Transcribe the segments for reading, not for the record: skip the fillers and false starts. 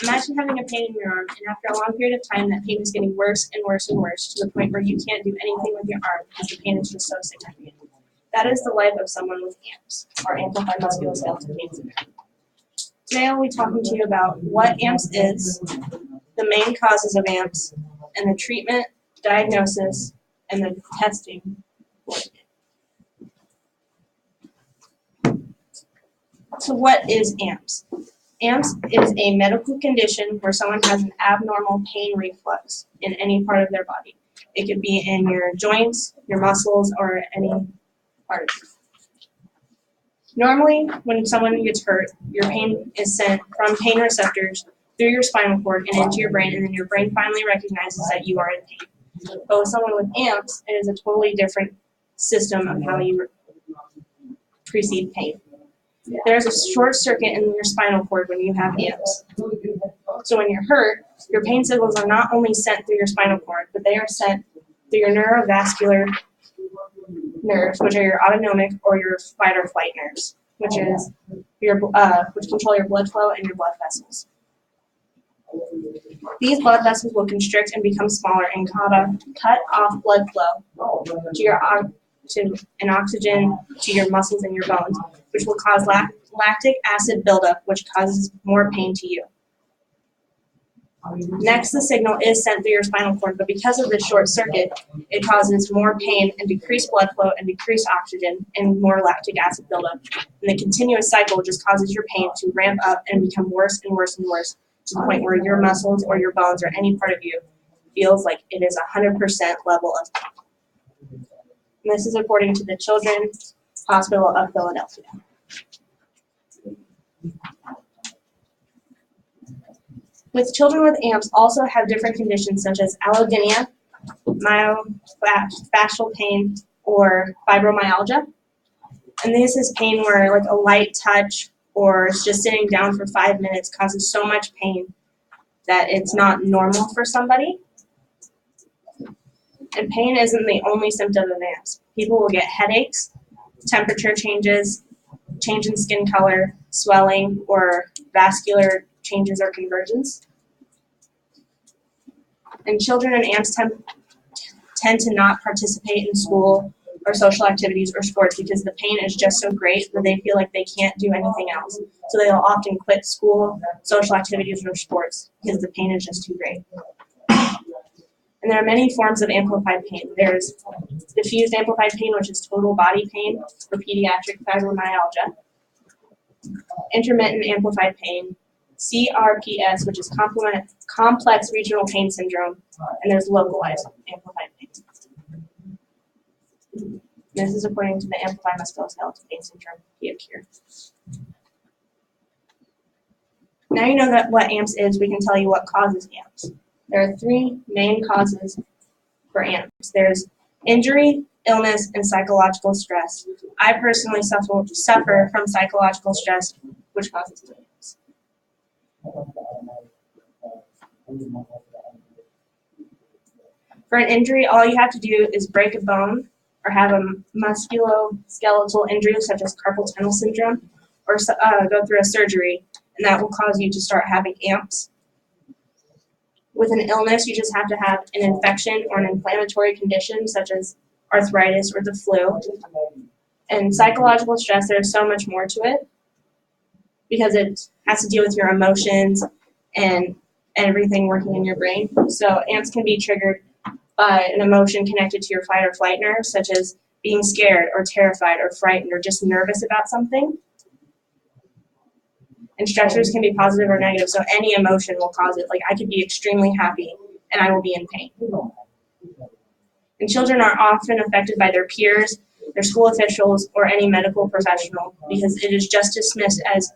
Imagine having a pain in your arm, and after a long period of time, that pain is getting worse and worse and worse to the point where you can't do anything with your arm because the pain is just so significant. That is the life of someone with AMPS, or amplified musculoskeletal pain syndrome. Today I'll be talking to you about what AMPS is, the main causes of AMPS, and the treatment, diagnosis, and the testing. So what is AMPS? AMPS is a medical condition where someone has an abnormal pain reflex in any part of their body. It could be in your joints, your muscles, or any part of you. Normally, when someone gets hurt, your pain is sent from pain receptors through your spinal cord and into your brain, and then your brain finally recognizes that you are in pain. But with someone with AMPS, it is a totally different system of how you precede pain. There's a short circuit in your spinal cord when you have AMPS. So when you're hurt, your pain signals are not only sent through your spinal cord, but they are sent through your neurovascular nerves, which are your autonomic or your fight or flight nerves, which control your blood flow and your blood vessels. These blood vessels will constrict and become smaller and cut off blood flow to an oxygen to your muscles and your bones, which will cause lactic acid buildup, which causes more pain to you. Next, the signal is sent through your spinal cord, but because of this short circuit, it causes more pain and decreased blood flow and decreased oxygen and more lactic acid buildup. And the continuous cycle just causes your pain to ramp up and become worse and worse and worse to the point where your muscles or your bones or any part of you feels like it is 100% level of pain. And this is according to the Children's Hospital of Philadelphia. With children with AMPS also have different conditions such as allodynia, myofascial pain, or fibromyalgia. And this is pain where like a light touch or just sitting down for 5 minutes causes so much pain that it's not normal for somebody. And pain isn't the only symptom of AMPS. People will get headaches, temperature changes, change in skin color, swelling, or vascular changes or conversions. And children in AMPS tend to not participate in school or social activities or sports because the pain is just so great that they feel like they can't do anything else. So they'll often quit school, social activities, or sports because the pain is just too great. And there are many forms of amplified pain. There's diffused amplified pain, which is total body pain for pediatric fibromyalgia. Intermittent amplified pain, CRPS, which is complex regional pain syndrome, and there's localized amplified pain. This is according to the amplified musculoskeletal pain syndrome here. Now you know what AMPS is, we can tell you what causes AMPS. There are 3 main causes for AMPS. There's injury, illness, and psychological stress. I personally suffer from psychological stress, which causes AMPS. For an injury, all you have to do is break a bone or have a musculoskeletal injury such as carpal tunnel syndrome or go through a surgery, and that will cause you to start having AMPS. With an illness, you just have to have an infection or an inflammatory condition such as arthritis or the flu. And psychological stress, there's so much more to it because it has to deal with your emotions and everything working in your brain. So AMPS can be triggered by an emotion connected to your fight or flight nerve, such as being scared or terrified or frightened or just nervous about something. And stressors can be positive or negative, so any emotion will cause it. Like I could be extremely happy and I will be in pain. And children are often affected by their peers, their school officials, or any medical professional because it is just dismissed as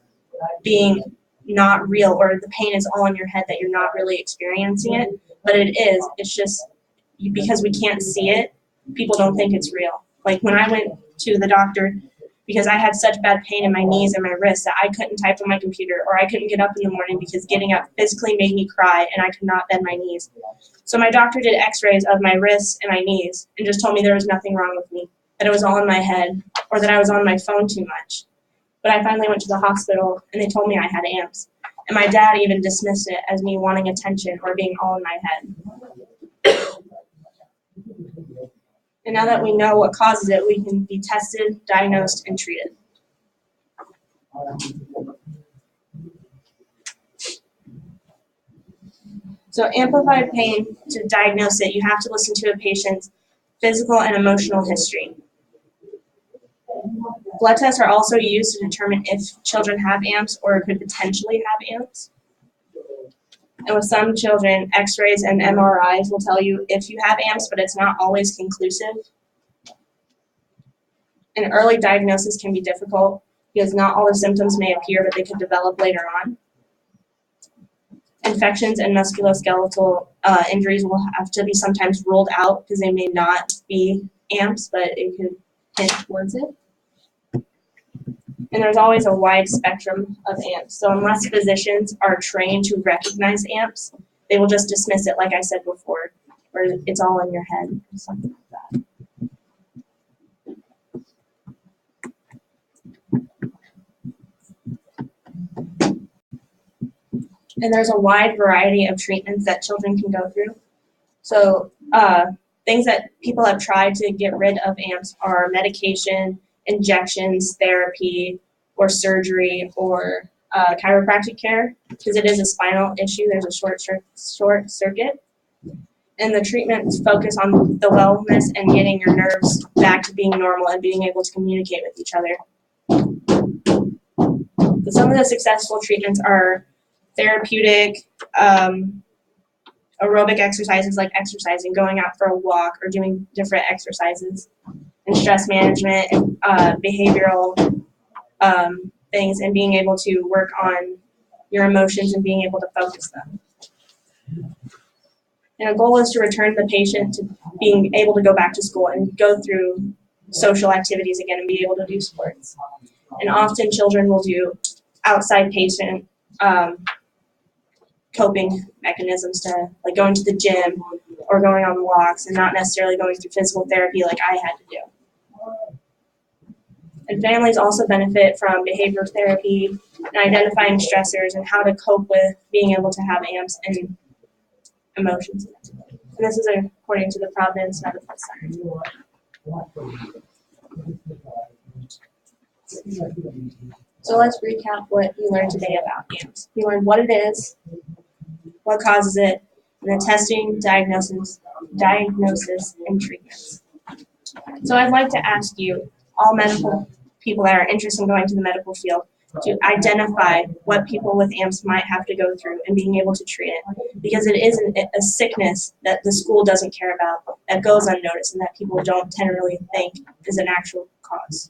being not real or the pain is all in your head that you're not really experiencing it. But it is. It's just because we can't see it, people don't think it's real. Like when I went to the doctor because I had such bad pain in my knees and my wrists that I couldn't type on my computer or I couldn't get up in the morning because getting up physically made me cry and I could not bend my knees. So my doctor did x-rays of my wrists and my knees and just told me there was nothing wrong with me, that it was all in my head or that I was on my phone too much. But I finally went to the hospital and they told me I had AMPS. And my dad even dismissed it as me wanting attention or being all in my head. And now that we know what causes it, we can be tested, diagnosed, and treated. So amplified pain, to diagnose it, you have to listen to a patient's physical and emotional history. Blood tests are also used to determine if children have AMPS or could potentially have AMPS. And with some children, x-rays and MRIs will tell you if you have AMPS, but it's not always conclusive. An early diagnosis can be difficult because not all the symptoms may appear, but they could develop later on. Infections and musculoskeletal injuries will have to be sometimes ruled out because they may not be AMPS, but it could hint towards it. And there's always a wide spectrum of AMPS. So unless physicians are trained to recognize AMPS, they will just dismiss it, like I said before, or it's all in your head, or something like that. And there's a wide variety of treatments that children can go through. So things that people have tried to get rid of AMPS are medication, injections, therapy, or surgery, or chiropractic care. Because it is a spinal issue, there's a short circuit. And the treatments focus on the wellness and getting your nerves back to being normal and being able to communicate with each other. But some of the successful treatments are therapeutic, aerobic exercises like exercising, going out for a walk, or doing different exercises, and stress management, and behavioral things, and being able to work on your emotions and being able to focus them. And a goal is to return the patient to being able to go back to school and go through social activities again and be able to do sports. And often children will do outside patient coping mechanisms, to like going to the gym or going on walks, and not necessarily going through physical therapy like I had to do. And families also benefit from behavioral therapy and identifying stressors and how to cope with being able to have AMPS and emotions. And this is according to the Providence Medical Center. So let's recap what you learned today about AMPS. You learned what it is, what causes it, and the testing, diagnosis, and treatments. So I'd like to ask you, all medical people that are interested in going to the medical field, to identify what people with AMPS might have to go through and being able to treat it. Because it is a sickness that the school doesn't care about, that goes unnoticed, and that people don't tend to really think is an actual cause.